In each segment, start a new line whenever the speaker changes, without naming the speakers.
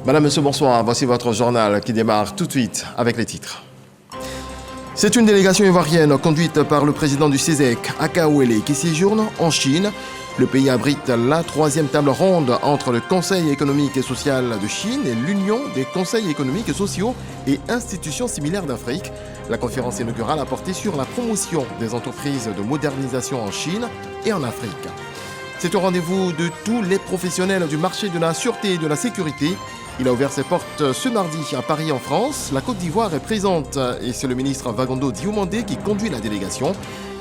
Madame, Monsieur, bonsoir. Voici votre journal qui démarre tout de suite avec les titres. C'est une délégation ivoirienne conduite par le président du CESEC, Aka Ouele, qui séjourne en Chine. Le pays abrite la troisième table ronde entre le Conseil économique et social de Chine et l'Union des conseils économiques et sociaux et institutions similaires d'Afrique. La conférence inaugurale a porté sur la promotion des entreprises de modernisation en Chine et en Afrique. C'est au rendez-vous de tous les professionnels du marché de la sûreté et de la sécurité. Il a ouvert ses portes ce mardi à Paris en France. La Côte d'Ivoire est présente et c'est le ministre Vagondo Dioumandé qui conduit la délégation.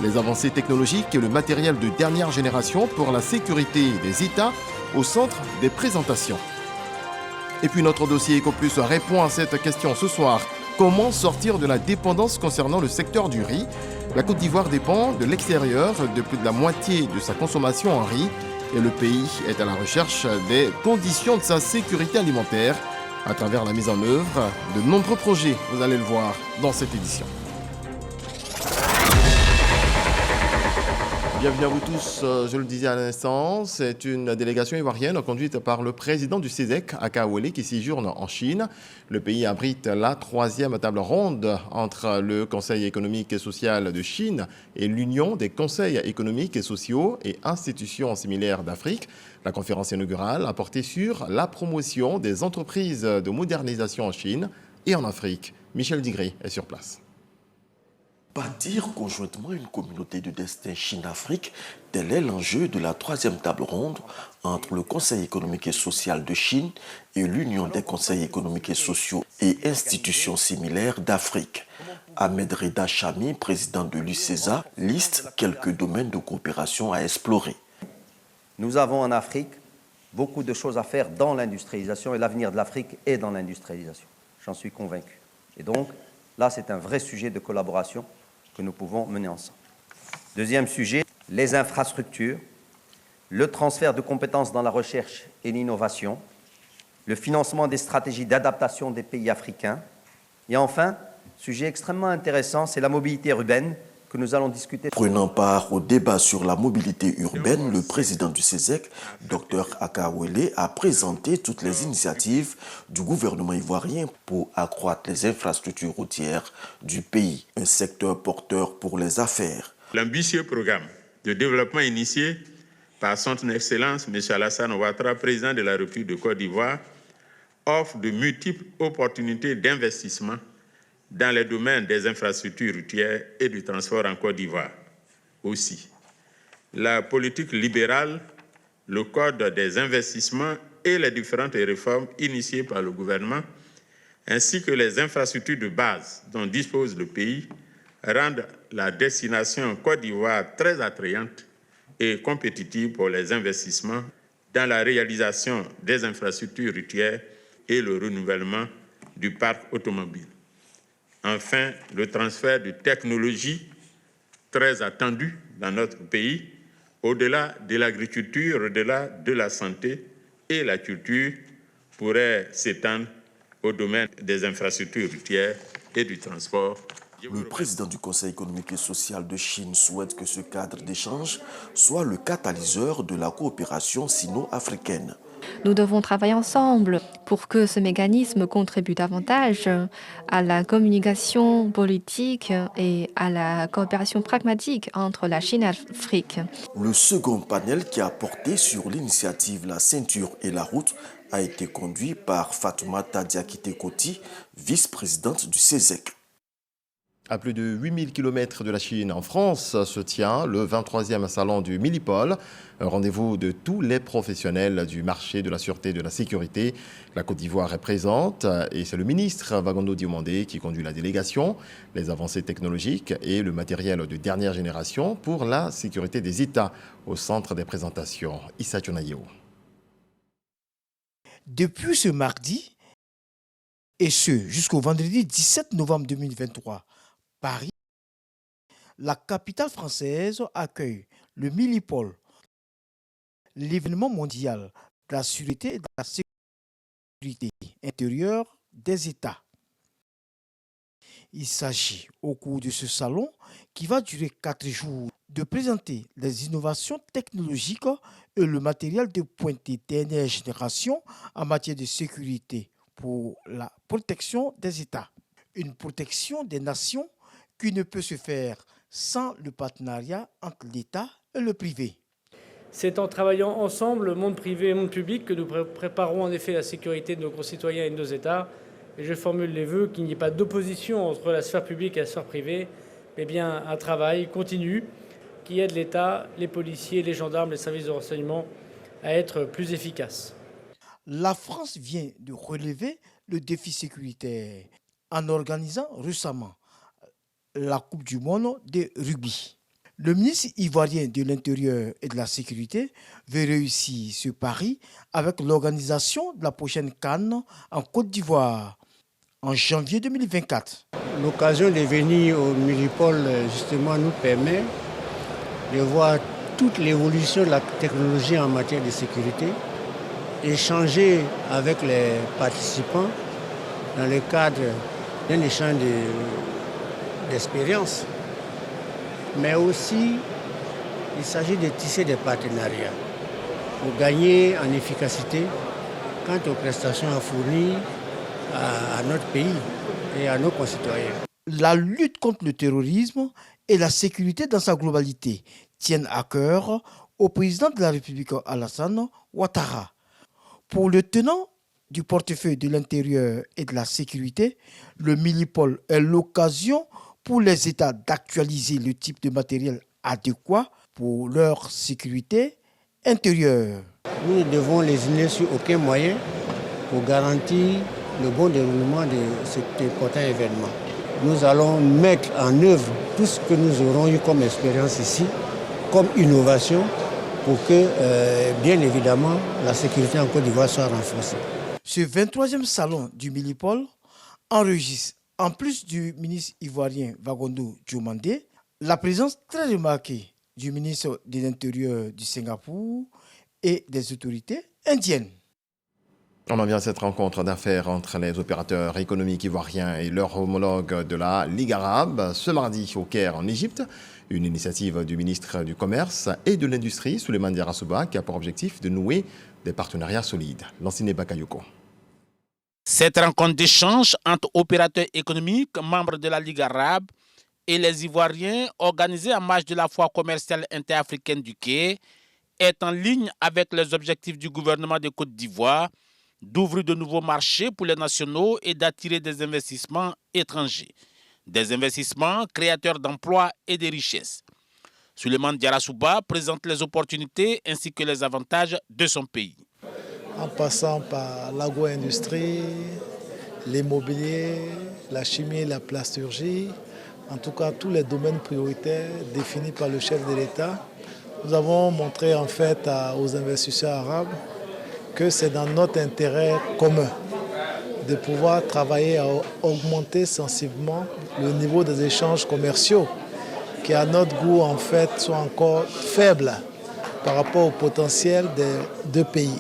Les avancées technologiques et le matériel de dernière génération pour la sécurité des États au centre des présentations. Et puis notre dossier EcoPlus répond à cette question ce soir. Comment sortir de la dépendance concernant le secteur du riz? La Côte d'Ivoire dépend de l'extérieur de plus de la moitié de sa consommation en riz. Et le pays est à la recherche des conditions de sa sécurité alimentaire à travers la mise en œuvre de nombreux projets. Vous allez le voir dans cette édition. Bienvenue à vous tous, je le disais à l'instant, c'est une délégation ivoirienne conduite par le président du CESEC, Aka Ouele, qui séjourne en Chine. Le pays abrite la troisième table ronde entre le Conseil économique et social de Chine et l'Union des conseils économiques et sociaux et institutions similaires d'Afrique. La conférence inaugurale a porté sur la promotion des entreprises de modernisation en Chine et en Afrique. Michel Digré est sur place.
Bâtir conjointement une communauté de destin Chine-Afrique, tel est l'enjeu de la troisième table ronde entre le Conseil économique et social de Chine et l'Union des conseils économiques et sociaux et institutions similaires d'Afrique. Ahmed Reda Chami, président de l'UCESA, liste quelques domaines de coopération à explorer.
Nous avons en Afrique beaucoup de choses à faire dans l'industrialisation et l'avenir de l'Afrique est dans l'industrialisation. J'en suis convaincu. Et donc, là, c'est un vrai sujet de collaboration que nous pouvons mener ensemble. Deuxième sujet, les infrastructures, le transfert de compétences dans la recherche et l'innovation, le financement des stratégies d'adaptation des pays africains. Et enfin, sujet extrêmement intéressant, c'est la mobilité urbaine que nous allons discuter.
Prenant part au débat sur la mobilité urbaine, le président du CESEC, Dr Aka Ouele, a présenté toutes les initiatives du gouvernement ivoirien pour accroître les infrastructures routières du pays, un secteur porteur pour les affaires.
L'ambitieux programme de développement initié par son Excellence M. Alassane Ouattara, président de la République de Côte d'Ivoire, offre de multiples opportunités d'investissement dans les domaines des infrastructures routières et du transport en Côte d'Ivoire. Aussi, la politique libérale, le code des investissements et les différentes réformes initiées par le gouvernement, ainsi que les infrastructures de base dont dispose le pays, rendent la destination Côte d'Ivoire très attrayante et compétitive pour les investissements dans la réalisation des infrastructures routières et le renouvellement du parc automobile. Enfin, le transfert de technologies très attendues dans notre pays, au-delà de l'agriculture, au-delà de la santé et la culture, pourrait s'étendre au domaine des infrastructures routières et du transport.
Le président du Conseil économique et social de Chine souhaite que ce cadre d'échange soit le catalyseur de la coopération sino-africaine.
Nous devons travailler ensemble pour que ce mécanisme contribue davantage à la communication politique et à la coopération pragmatique entre la Chine et l'Afrique.
Le second panel qui a porté sur l'initiative La ceinture et la route a été conduit par Fatoumata Diakité Koti, vice-présidente du CESEC.
À plus de 8000 km de la Chine en France se tient le 23e salon du Millipol, un rendez-vous de tous les professionnels du marché de la sûreté et de la sécurité. La Côte d'Ivoire est présente et c'est le ministre Vagondo Dioumandé qui conduit la délégation. Les avancées technologiques et le matériel de dernière génération pour la sécurité des États au centre des présentations. Issa Tchonaïo.
Depuis ce mardi, et ce jusqu'au vendredi 17 novembre 2023, Paris, la capitale française, accueille le Millipol, l'événement mondial de la sûreté et de la sécurité intérieure des États. Il s'agit, au cours de ce salon, qui va durer 4 jours, de présenter les innovations technologiques et le matériel de pointe de dernière génération en matière de sécurité pour la protection des États. Une protection des nations qui ne peut se faire sans le partenariat entre l'État et le privé.
C'est en travaillant ensemble, monde privé et monde public, que nous préparerons en effet la sécurité de nos concitoyens et de nos États. Et je formule les vœux qu'il n'y ait pas d'opposition entre la sphère publique et la sphère privée, mais bien un travail continu qui aide l'État, les policiers, les gendarmes, les services de renseignement à être plus efficaces.
La France vient de relever le défi sécuritaire en organisant récemment la Coupe du monde de rugby. Le ministre ivoirien de l'Intérieur et de la Sécurité veut réussir ce pari avec l'organisation de la prochaine CAN en Côte d'Ivoire en janvier 2024.
L'occasion de venir au Millipol justement nous permet de voir toute l'évolution de la technologie en matière de sécurité, échanger avec les participants dans le cadre d'un échange d'expérience. Mais aussi, il s'agit de tisser des partenariats pour gagner en efficacité quant aux prestations à fournir à notre pays et à nos concitoyens.
La lutte contre le terrorisme et la sécurité dans sa globalité tiennent à cœur au président de la République Alassane Ouattara. Pour le tenant du portefeuille de l'Intérieur et de la Sécurité, le Millipol est l'occasion pour les États d'actualiser le type de matériel adéquat pour leur sécurité intérieure.
Nous ne devons lésiner sur aucun moyen pour garantir le bon déroulement de cet important événement. Nous allons mettre en œuvre tout ce que nous aurons eu comme expérience ici, comme innovation, pour que, bien évidemment, la sécurité en Côte d'Ivoire soit renforcée.
Ce 23e salon du Millipol enregistre, en plus du ministre ivoirien Wagondo Diomandé, la présence très remarquée du ministre de l'Intérieur du Singapour et des autorités indiennes.
On en vient à cette rencontre d'affaires entre les opérateurs économiques ivoiriens et leurs homologues de la Ligue arabe ce mardi au Caire en Égypte. Une initiative du ministre du Commerce et de l'Industrie, Souleymane Diarra qui a pour objectif de nouer des partenariats solides. Lanciné Bakayoko.
Cette rencontre d'échange entre opérateurs économiques, membres de la Ligue arabe et les Ivoiriens, organisée en marge de la foire commerciale interafricaine du Caire, est en ligne avec les objectifs du gouvernement de Côte d'Ivoire d'ouvrir de nouveaux marchés pour les nationaux et d'attirer des investissements étrangers. Des investissements créateurs d'emplois et de richesses. Souleymane Diarra présente les opportunités ainsi que les avantages de son pays.
En passant par l'agro-industrie, l'immobilier, la chimie, la plasturgie, en tout cas tous les domaines prioritaires définis par le chef de l'État. Nous avons montré en fait aux investisseurs arabes que c'est dans notre intérêt commun de pouvoir travailler à augmenter sensiblement le niveau des échanges commerciaux qui à notre goût en fait sont encore faibles par rapport au potentiel des deux pays.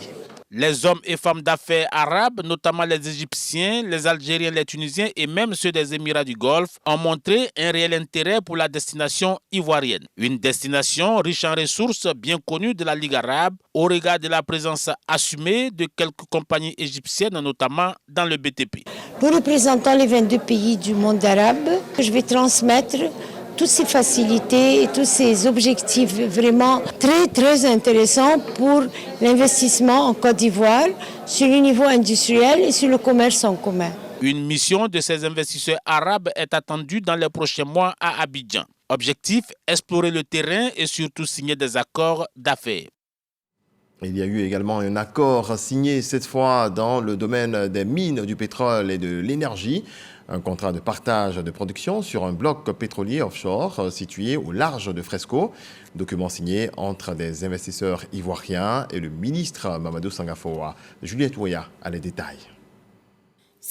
Les hommes et femmes d'affaires arabes, notamment les Égyptiens, les Algériens, les Tunisiens et même ceux des Émirats du Golfe, ont montré un réel intérêt pour la destination ivoirienne. Une destination riche en ressources bien connue de la Ligue arabe, au regard de la présence assumée de quelques compagnies égyptiennes, notamment dans le BTP.
Nous représentons les 22 pays du monde arabe. Je vais transmettre toutes ces facilités et tous ces objectifs vraiment très intéressants pour l'investissement en Côte d'Ivoire sur le niveau industriel et sur le commerce en commun.
Une mission de ces investisseurs arabes est attendue dans les prochains mois à Abidjan. Objectif, explorer le terrain et surtout signer des accords d'affaires.
Il y a eu également un accord signé cette fois dans le domaine des mines, du pétrole et de l'énergie. Un contrat de partage de production sur un bloc pétrolier offshore situé au large de Fresco. Document signé entre des investisseurs ivoiriens et le ministre Mamadou Sangafoa. Juliette Ouya a les détails.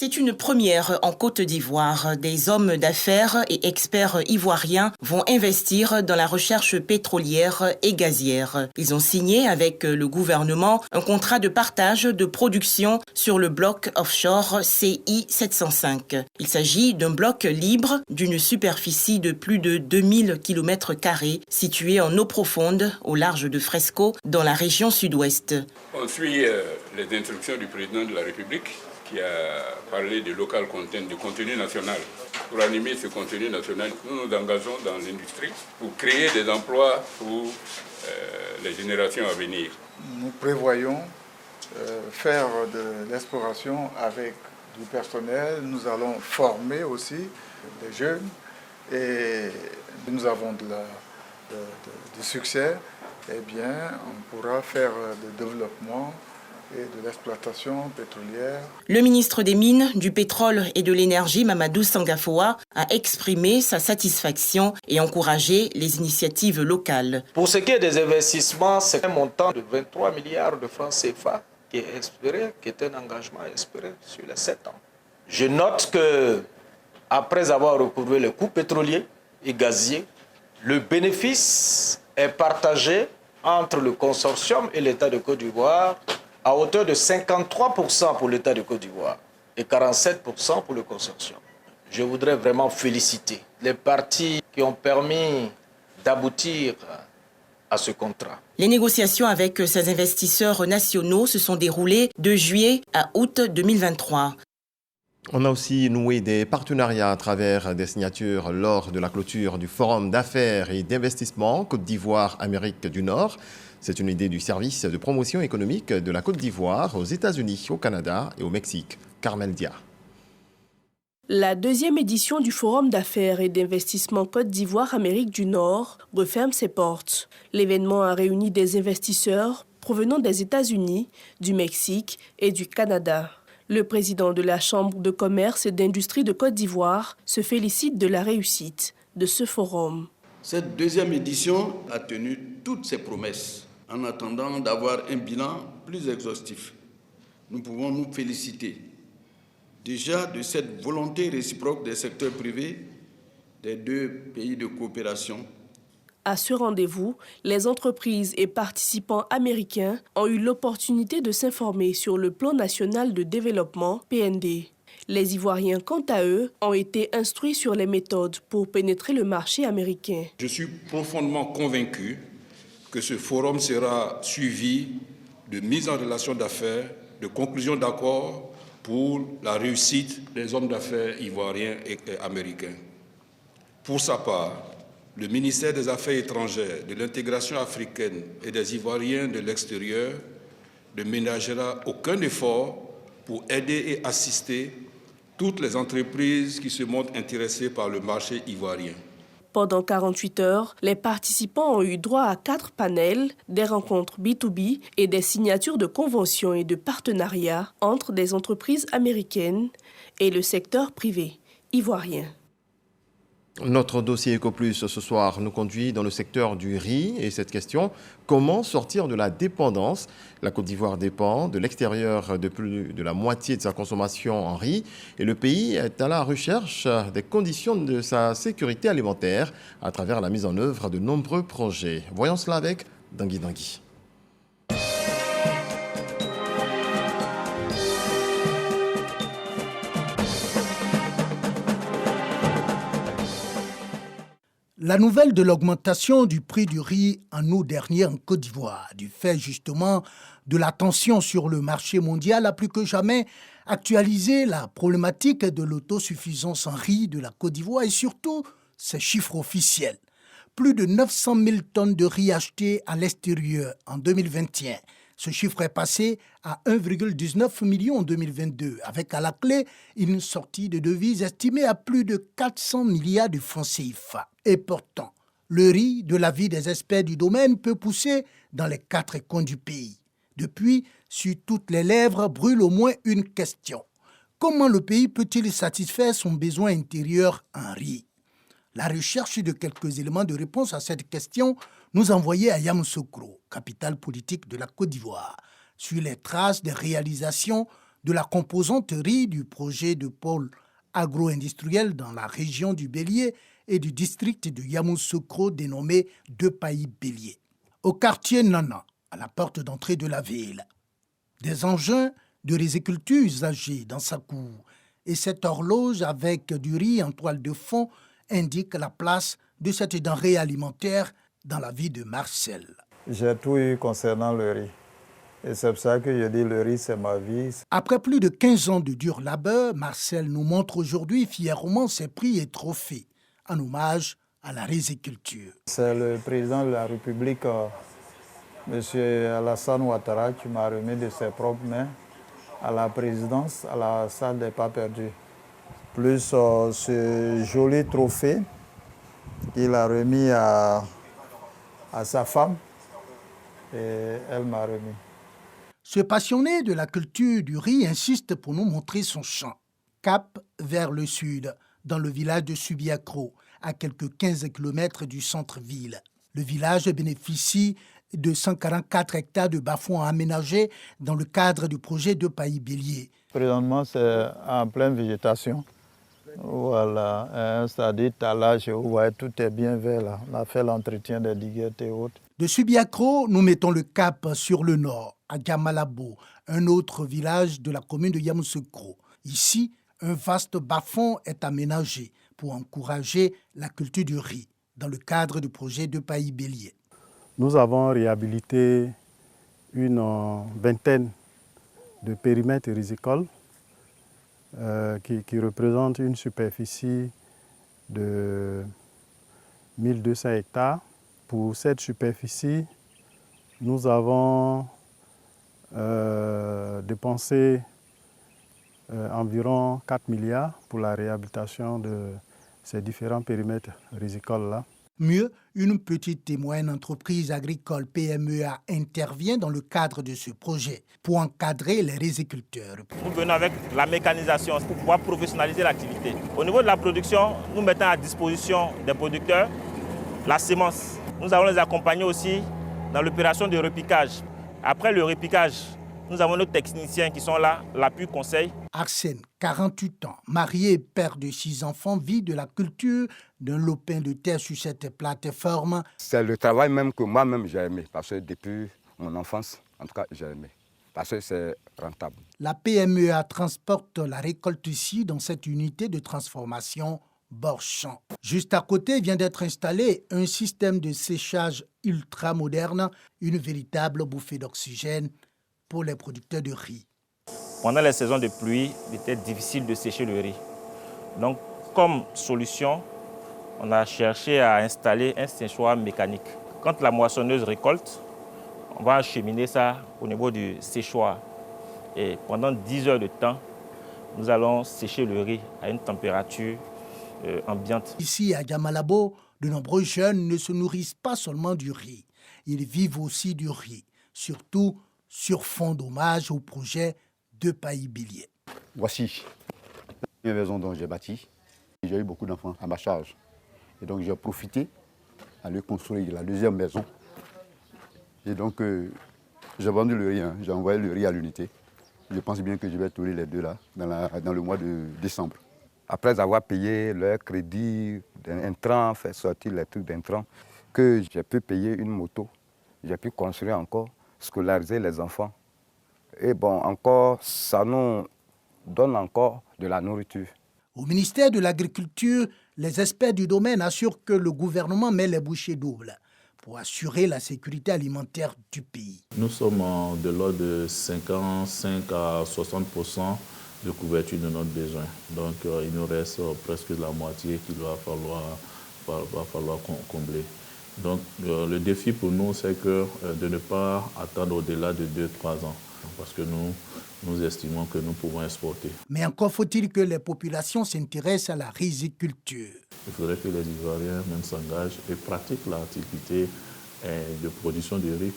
C'est une première en Côte d'Ivoire. Des hommes d'affaires et experts ivoiriens vont investir dans la recherche pétrolière et gazière. Ils ont signé avec le gouvernement un contrat de partage de production sur le bloc offshore CI 705. Il s'agit d'un bloc libre d'une superficie de plus de 2000 km² situé en eau profonde au large de Fresco dans la région sud-ouest.
On suit les instructions du président de la République qui a parlé de local content, de contenu national. Pour animer ce contenu national, nous nous engageons dans l'industrie pour créer des emplois pour les générations à venir.
Nous prévoyons faire de l'exploration avec du personnel. Nous allons former aussi des jeunes et nous avons du succès. Eh bien, on pourra faire du développement et de l'exploitation pétrolière.
Le ministre des Mines, du Pétrole et de l'Énergie, Mamadou Sangafoa, a exprimé sa satisfaction et encouragé les initiatives locales.
Pour ce qui est des investissements, c'est un montant de 23 milliards de francs CFA qui est espéré, qui est un engagement espéré sur les 7 ans. Je note que, après avoir recouvré les coûts pétroliers et gaziers, le bénéfice est partagé entre le consortium et l'État de Côte d'Ivoire à hauteur de 53% pour l'État de Côte d'Ivoire et 47% pour le consortium. Je voudrais vraiment féliciter les parties qui ont permis d'aboutir à ce contrat.
Les négociations avec ces investisseurs nationaux se sont déroulées de juillet à août 2023.
On a aussi noué des partenariats à travers des signatures lors de la clôture du Forum d'affaires et d'investissement Côte d'Ivoire-Amérique du Nord. C'est une idée du service de promotion économique de la Côte d'Ivoire aux États-Unis, au Canada et au Mexique. Carmel Dia.
La deuxième édition du Forum d'affaires et d'investissement Côte d'Ivoire-Amérique du Nord referme ses portes. L'événement a réuni des investisseurs provenant des États-Unis, du Mexique et du Canada. Le président de la Chambre de commerce et d'industrie de Côte d'Ivoire se félicite de la réussite de ce forum.
Cette deuxième édition a tenu toutes ses promesses en attendant d'avoir un bilan plus exhaustif. Nous pouvons nous féliciter déjà de cette volonté réciproque des secteurs privés des deux pays de coopération.
À ce rendez-vous, les entreprises et participants américains ont eu l'opportunité de s'informer sur le Plan national de développement, PND. Les Ivoiriens, quant à eux, ont été instruits sur les méthodes pour pénétrer le marché américain.
Je suis profondément convaincu que ce forum sera suivi de mise en relation d'affaires, de conclusion d'accords pour la réussite des hommes d'affaires ivoiriens et américains. Pour sa part, le ministère des Affaires étrangères, de l'intégration africaine et des Ivoiriens de l'extérieur ne ménagera aucun effort pour aider et assister toutes les entreprises qui se montrent intéressées par le marché ivoirien.
Pendant 48 heures, les participants ont eu droit à 4 panels, des rencontres B2B et des signatures de conventions et de partenariats entre des entreprises américaines et le secteur privé ivoirien.
Notre dossier EcoPlus ce soir nous conduit dans le secteur du riz et cette question, comment sortir de la dépendance? La Côte d'Ivoire dépend de l'extérieur de plus de la moitié de sa consommation en riz et le pays est à la recherche des conditions de sa sécurité alimentaire à travers la mise en œuvre de nombreux projets. Voyons cela avec Dangui Dangui.
La nouvelle de l'augmentation du prix du riz en août dernier en Côte d'Ivoire, du fait justement de la tension sur le marché mondial, a plus que jamais actualisé la problématique de l'autosuffisance en riz de la Côte d'Ivoire et surtout ses chiffres officiels. Plus de 900 000 tonnes de riz achetées à l'extérieur en 2021. Ce chiffre est passé à 1,19 million en 2022, avec à la clé une sortie de devises estimée à plus de 400 milliards de francs CFA. Et pourtant, le riz, de l'avis des experts du domaine, peut pousser dans les 4 coins du pays. Depuis, sur toutes les lèvres brûle au moins une question. Comment le pays peut-il satisfaire son besoin intérieur en riz? La recherche de quelques éléments de réponse à cette question nous envoyait à Yamoussoukro, capitale politique de la Côte d'Ivoire, sur les traces des réalisations de la composante riz du projet de pôle agro-industriel dans la région du Bélier et du district de Yamoussoukro dénommé Deux Pays Bélier. Au quartier Nana, à la porte d'entrée de la ville, des engins de riziculture usagés dans sa cour et cette horloge avec du riz en toile de fond indiquent la place de cette denrée alimentaire dans la vie de Marcel.
J'ai tout eu concernant le riz. Et c'est pour ça que je dis le riz, c'est ma vie.
Après plus de 15 ans de dur labeur, Marcel nous montre aujourd'hui fièrement ses prix et trophées, en hommage à la riziculture.
C'est le président de la République, M. Alassane Ouattara, qui m'a remis de ses propres mains à la présidence, à la salle des pas perdus. Plus ce joli trophée qu'il a remis à sa femme et elle m'a remis.
Ce passionné de la culture du riz insiste pour nous montrer son champ. Cap vers le sud, dans le village de Subiakro, à quelques 15 km du centre-ville. Le village bénéficie de 144 hectares de bas-fonds aménagés dans le cadre du projet Deux Pays Bélier.
Présentement, c'est en pleine végétation. Voilà, c'est-à-dire talage, vous voyez, tout est bien vert là. On a fait l'entretien des diguettes et autres.
De Subiakro, nous mettons le cap sur le nord, à Gamalabo, un autre village de la commune de Yamoussoukro. Ici, un vaste bas-fond est aménagé pour encourager la culture du riz dans le cadre du projet Deux Pays Bélier.
Nous avons réhabilité une vingtaine de périmètres rizicoles qui représentent une superficie de 1200 hectares. Pour cette superficie, nous avons dépensé environ 4 milliards pour la réhabilitation de ces différents périmètres rizicoles-là.
Mieux, une petite et moyenne entreprise agricole PMEA intervient dans le cadre de ce projet pour encadrer les riziculteurs.
Nous venons avec la mécanisation pour pouvoir professionnaliser l'activité. Au niveau de la production, nous mettons à disposition des producteurs la semence. Nous allons les accompagner aussi dans l'opération de repiquage. Après le repiquage, nous avons nos techniciens qui sont là, l'appui conseil.
Arsène, 48 ans, marié et père de 6 enfants, vit de la culture d'un lopin de terre sur cette plateforme.
C'est le travail même que moi-même j'ai aimé, parce que depuis mon enfance, en tout cas, j'ai aimé, parce que c'est rentable.
La PMEA transporte la récolte ici dans cette unité de transformation Borchamp. Juste à côté vient d'être installé un système de séchage ultra moderne, une véritable bouffée d'oxygène pour les producteurs de riz.
Pendant les saisons de pluie, il était difficile de sécher le riz. Donc, comme solution, on a cherché à installer un séchoir mécanique. Quand la moissonneuse récolte, on va acheminer ça au niveau du séchoir. Et pendant 10 heures de temps, nous allons sécher le riz à une température ambiante.
Ici, à Gamalabo, de nombreux jeunes ne se nourrissent pas seulement du riz. Ils vivent aussi du riz, surtout sur fond d'hommage au projet Deux Pays Bélier.
Voici une maison dont j'ai bâti. J'ai eu beaucoup d'enfants à ma charge. Et donc j'ai profité à lui construire la deuxième maison. Et donc j'ai vendu le riz, j'ai envoyé le riz à l'unité. Je pense bien que je vais tourner les deux là dans le mois de décembre.
Après avoir payé leur crédit d'intrant, fait sortir les trucs d'intrant, que j'ai pu payer une moto, j'ai pu construire encore, scolariser les enfants. Et bon, encore, ça nous donne encore de la nourriture.
Au ministère de l'Agriculture, les experts du domaine assurent que le gouvernement met les bouchées doubles pour assurer la sécurité alimentaire du pays.
Nous sommes de l'ordre de 55 à 60% de couverture de notre besoin. Donc il nous reste presque la moitié qu'il va falloir combler. Donc le défi pour nous, c'est de ne pas attendre au-delà de 2-3 ans, parce que nous estimons que nous pouvons exporter.
Mais encore faut-il que les populations s'intéressent à la riziculture.
Il faudrait que les Ivoiriens même s'engagent et pratiquent l'activité de production de riz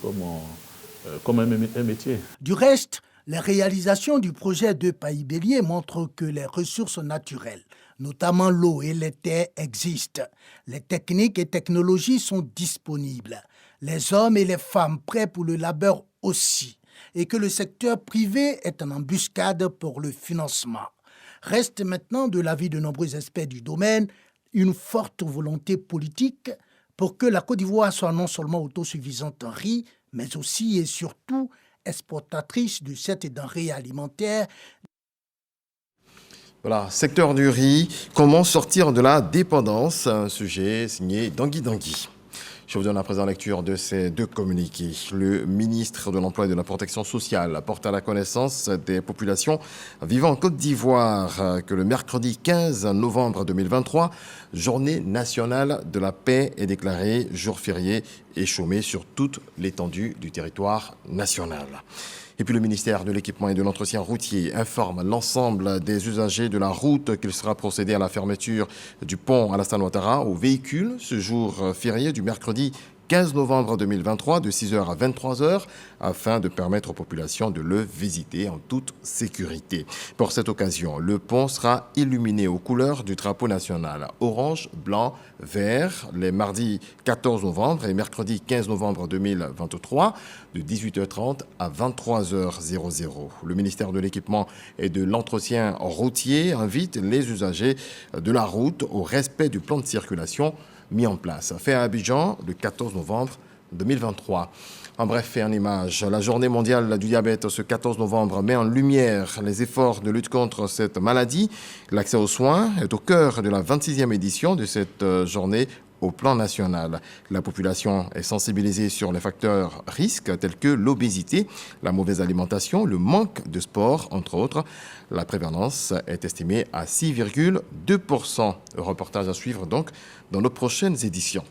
comme un métier.
Du reste, les réalisations du projet Deux Pays Bélier montrent que les ressources naturelles, notamment l'eau et les terres, existent. Les techniques et technologies sont disponibles. Les hommes et les femmes prêts pour le labeur aussi.
et que le secteur privé est en embuscade pour le financement. Reste maintenant, de l'avis de nombreux experts du domaine, une forte volonté politique pour que la Côte d'Ivoire soit non seulement autosuffisante en riz, mais aussi et surtout exportatrice de cette denrée alimentaire.
Voilà, secteur du riz, comment sortir de la dépendance, un sujet signé Dangui Dangui. Je vous donne à présent lecture de ces deux communiqués. Le ministre de l'Emploi et de la Protection sociale porte à la connaissance des populations vivant en Côte d'Ivoire que le mercredi 15 novembre 2023, journée nationale de la paix est déclarée jour férié et chômé sur toute l'étendue du territoire national. Et puis le ministère de l'Équipement et de l'Entretien routier informe l'ensemble des usagers de la route qu'il sera procédé à la fermeture du pont Alassane Ouattara aux véhicules ce jour férié du mercredi 15 novembre 2023 de 6h à 23h afin de permettre aux populations de le visiter en toute sécurité. Pour cette occasion, le pont sera illuminé aux couleurs du drapeau national orange, blanc, vert les mardis 14 novembre et mercredi 15 novembre 2023 de 18h30 à 23h00. Le ministère de l'Équipement et de l'Entretien routier invite les usagers de la route au respect du plan de circulation mis en place. Fait à Abidjan le 14 novembre 2023. En bref et en image, la journée mondiale du diabète ce 14 novembre met en lumière les efforts de lutte contre cette maladie. L'accès aux soins est au cœur de la 26e édition de cette journée au plan national. La population est sensibilisée sur les facteurs risques tels que l'obésité, la mauvaise alimentation, le manque de sport, entre autres. La prévalence est estimée à 6,2%. Reportage à suivre donc dans nos prochaines éditions.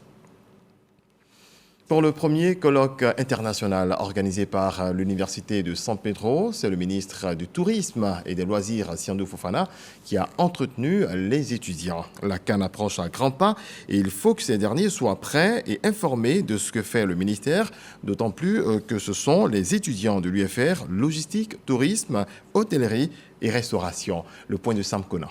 Pour le premier colloque international organisé par l'Université de San Pedro, c'est le ministre du Tourisme et des Loisirs, Siandou Fofana, qui a entretenu les étudiants. La CAN approche à grands pas et il faut que ces derniers soient prêts et informés de ce que fait le ministère, d'autant plus que ce sont les étudiants de l'UFR, logistique, tourisme, hôtellerie et restauration. Le point de Sam Conan.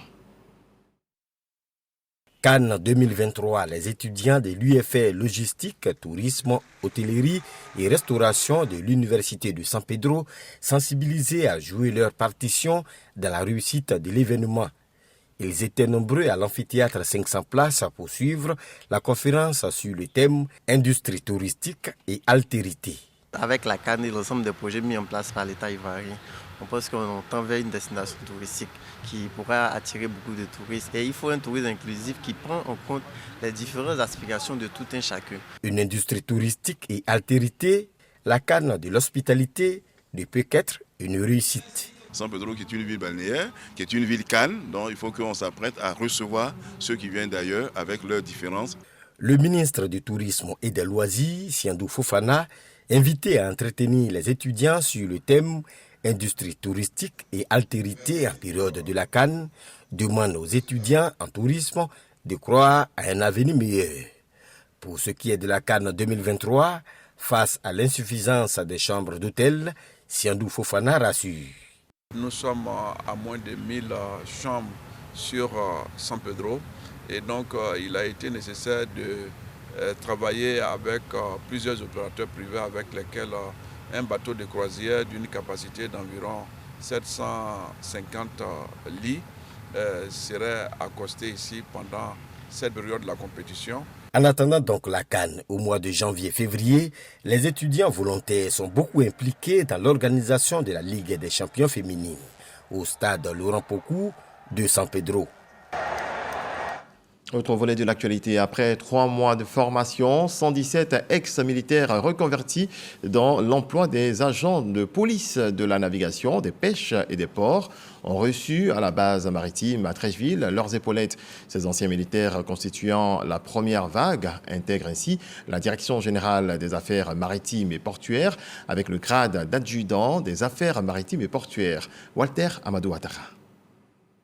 Cannes 2023, les étudiants de l'UFR Logistique, Tourisme, Hôtellerie et Restauration de l'Université de San Pedro, sensibilisés à jouer leur partition dans la réussite de l'événement. Ils étaient nombreux à l'amphithéâtre 500 places pour suivre la conférence sur le thème « Industrie touristique et altérité ».
Avec la CAN et l'ensemble des projets mis en place par l'État ivoirien, on pense qu'on tend vers une destination touristique qui pourra attirer beaucoup de touristes. Et il faut un tourisme inclusif qui prend en compte les différentes aspirations de tout un chacun.
Une industrie touristique et altérité, la CAN de l'hospitalité ne peut qu'être une réussite.
San Pedro qui est une ville balnéaire, qui est une ville calme, donc il faut qu'on s'apprête à recevoir ceux qui viennent d'ailleurs avec leurs différences.
Le ministre du Tourisme et des Loisirs, Siandou Fofana, invité à entretenir les étudiants sur le thème Industrie touristique et altérité en période de la CAN, demande aux étudiants en tourisme de croire à un avenir meilleur. Pour ce qui est de la CAN 2023, face à l'insuffisance des chambres d'hôtel, Siandou Fofana rassure.
Nous sommes à moins de 1000 chambres sur San Pedro et donc il a été nécessaire de travailler avec plusieurs opérateurs privés avec lesquels un bateau de croisière d'une capacité d'environ 750 lits serait accosté ici pendant cette période de la compétition.
En attendant donc la CAN au mois de janvier-février, les étudiants volontaires sont beaucoup impliqués dans l'organisation de la Ligue des champions féminines au stade Laurent Pocou de San Pedro.
Autre volet de l'actualité, après 3 mois de formation, 117 ex-militaires reconvertis dans l'emploi des agents de police de la navigation, des pêches et des ports ont reçu à la base maritime à Trècheville leurs épaulettes. Ces anciens militaires constituant la première vague intègrent ainsi la Direction générale des affaires maritimes et portuaires avec le grade d'adjudant des affaires maritimes et portuaires. Walter Amadou Ouattara.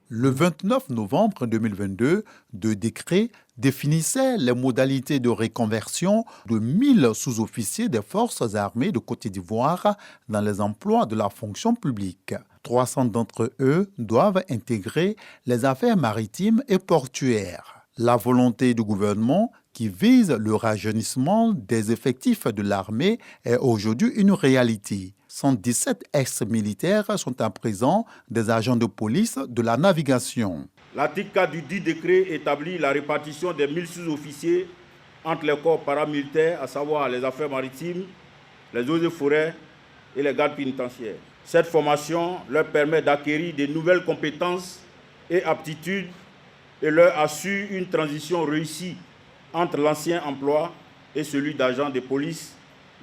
Le 29 novembre 2022, deux décrets définissaient les modalités de reconversion de 1000 sous-officiers des forces armées de Côte d'Ivoire dans les emplois de la fonction publique. 300 d'entre eux doivent intégrer les affaires maritimes et portuaires. La volonté du gouvernement qui vise le rajeunissement des effectifs de l'armée est aujourd'hui une réalité. 117 ex-militaires sont à présent des agents de police de la navigation.
L'article 4 du dit décret établit la répartition des 1000 sous-officiers entre les corps paramilitaires, à savoir les affaires maritimes, les eaux et forêts et les gardes pénitentiaires. Cette formation leur permet d'acquérir de nouvelles compétences et aptitudes et leur assure une transition réussie entre l'ancien emploi et celui d'agent de police,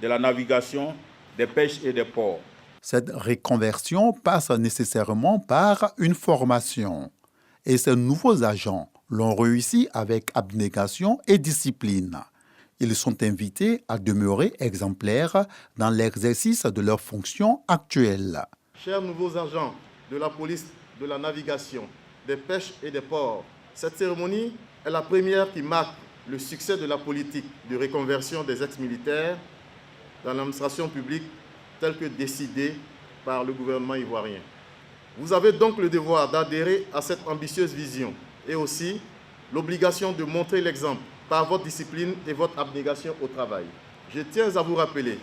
de la navigation, des pêches et des ports.
Cette reconversion passe nécessairement par une formation. Et ces nouveaux agents l'ont réussi avec abnégation et discipline. Ils sont invités à demeurer exemplaires dans l'exercice de leurs fonctions actuelles.
Chers nouveaux agents de la police, de la navigation, des pêches et des ports, cette cérémonie est la première qui marque le succès de la politique de reconversion des ex-militaires dans l'administration publique telle que décidée par le gouvernement ivoirien. Vous avez donc le devoir d'adhérer à cette ambitieuse vision et aussi l'obligation de montrer l'exemple par votre discipline et votre abnégation au travail. Je tiens à vous rappeler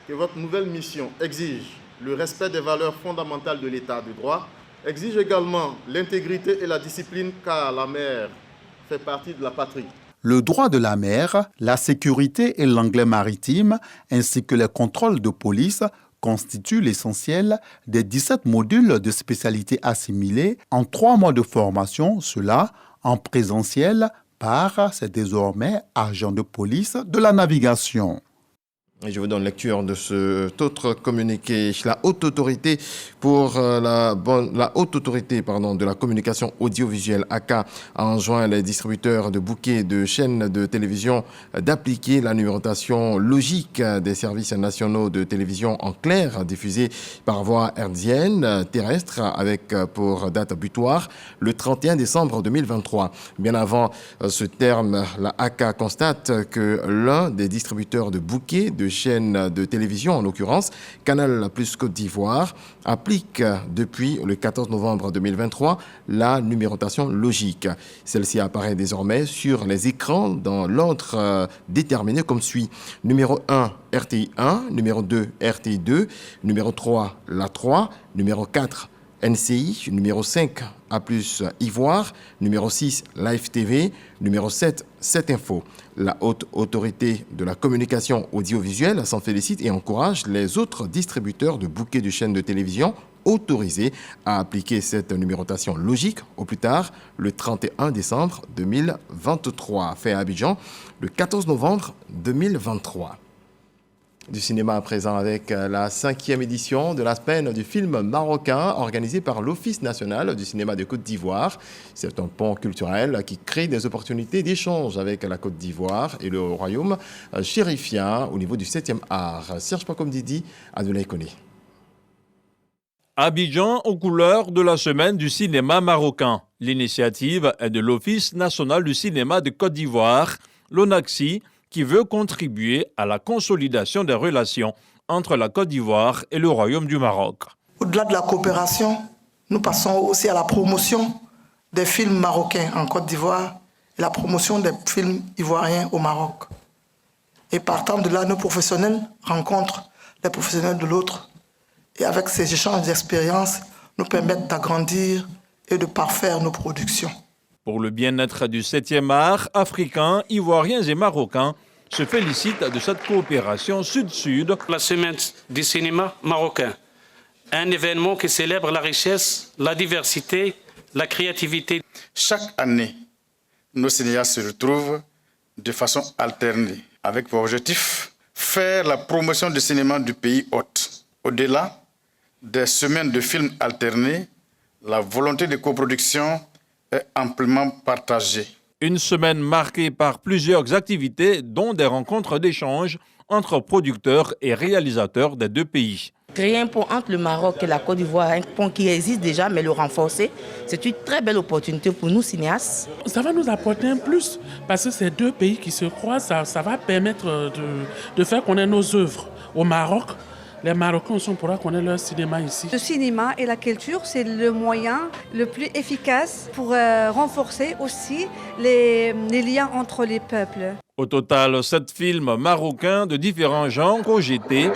que votre nouvelle mission exige le respect des valeurs fondamentales de l'État de droit, exige également l'intégrité et la discipline car la mer fait partie de la patrie.
Le droit de la mer, la sécurité et l'anglais maritime, ainsi que les contrôles de police constituent l'essentiel des 17 modules de spécialité assimilés en 3 mois de formation, cela en présentiel par ces désormais agents de police de la navigation.
Et je vous donne lecture de cet autre communiqué. La haute autorité de la communication audiovisuelle ACA a enjoint les distributeurs de bouquets de chaînes de télévision d'appliquer la numérotation logique des services nationaux de télévision en clair diffusés par voie hertzienne terrestre avec pour date butoir le 31 décembre 2023. Bien avant ce terme, la ACA constate que l'un des distributeurs de bouquets de chaînes de télévision, en l'occurrence Canal Plus Côte d'Ivoire, applique depuis le 14 novembre 2023 la numérotation logique. Celle-ci apparaît désormais sur les écrans dans l'ordre déterminé comme suit. Numéro 1, RTI 1, numéro 2, RTI 2, numéro 3, La 3, numéro 4, NCI, numéro 5, A+, Ivoire, numéro 6, Live TV, numéro 7, 7 Info. La haute autorité de la communication audiovisuelle s'en félicite et encourage les autres distributeurs de bouquets de chaînes de télévision autorisés à appliquer cette numérotation logique au plus tard le 31 décembre 2023. Fait à Abidjan le 14 novembre 2023. Du cinéma à présent avec la 5e édition de la semaine du film marocain organisée par l'Office national du cinéma de Côte d'Ivoire. C'est un pont culturel qui crée des opportunités d'échange avec la Côte d'Ivoire et le royaume chérifien au niveau du 7e art. Serge Pakom-Didi, Adoulaye Koné.
Abidjan aux couleurs de la semaine du cinéma marocain. L'initiative est de l'Office national du cinéma de Côte d'Ivoire, l'ONACCI, qui veut contribuer à la consolidation des relations entre la Côte d'Ivoire et le Royaume du Maroc.
Au-delà de la coopération, nous passons aussi à la promotion des films marocains en Côte d'Ivoire et la promotion des films ivoiriens au Maroc. Et partant de là, nos professionnels rencontrent les professionnels de l'autre et avec ces échanges d'expériences, nous permettent d'agrandir et de parfaire nos productions.
Pour le bien-être du 7e art, Africains, Ivoiriens et Marocains se félicitent de cette coopération sud-sud.
La semaine du cinéma marocain, un événement qui célèbre la richesse, la diversité, la créativité.
Chaque année, nos cinéastes se retrouvent de façon alternée, avec pour objectif faire la promotion du cinéma du pays hôte. Au-delà des semaines de films alternés, la volonté de coproduction est amplement partagée.
Une semaine marquée par plusieurs activités, dont des rencontres d'échange entre producteurs et réalisateurs des deux pays.
Créer un pont entre le Maroc et la Côte d'Ivoire, un pont qui existe déjà, mais le renforcer, c'est une très belle opportunité pour nous, cinéastes.
Ça va nous apporter un plus, parce que ces deux pays qui se croisent, ça va permettre de faire connaître nos œuvres. Au Maroc, les Marocains pourront connaître leur cinéma ici.
Le cinéma et la culture, c'est le moyen le plus efficace pour renforcer aussi les liens entre les peuples.
Au total, 7 films marocains de différents genres projetés.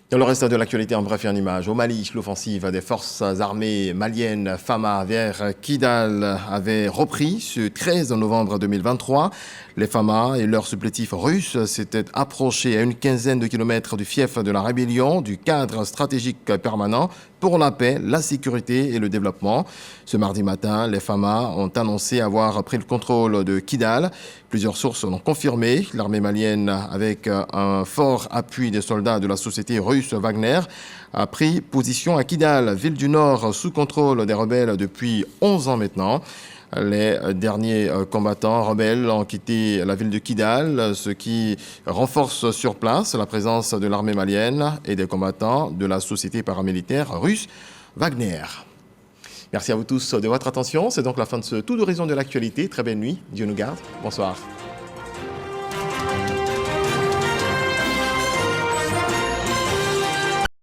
Dans le reste de l'actualité, en bref et en image, au Mali, l'offensive des forces armées maliennes FAMA vers Kidal avait repris ce 13 novembre 2023. Les FAMA et leurs supplétifs russes s'étaient approchés à une quinzaine de kilomètres du fief de la rébellion, du cadre stratégique permanent pour la paix, la sécurité et le développement. Ce mardi matin, les FAMA ont annoncé avoir pris le contrôle de Kidal. Plusieurs sources l'ont confirmé. L'armée malienne, avec un fort appui des soldats de la société russe Wagner, a pris position à Kidal, ville du Nord sous contrôle des rebelles depuis 11 ans maintenant. Les derniers combattants rebelles ont quitté la ville de Kidal, ce qui renforce sur place la présence de l'armée malienne et des combattants de la société paramilitaire russe Wagner. Merci à vous tous de votre attention. C'est donc la fin de ce tour d'horizon de l'actualité. Très belle nuit. Dieu nous garde. Bonsoir.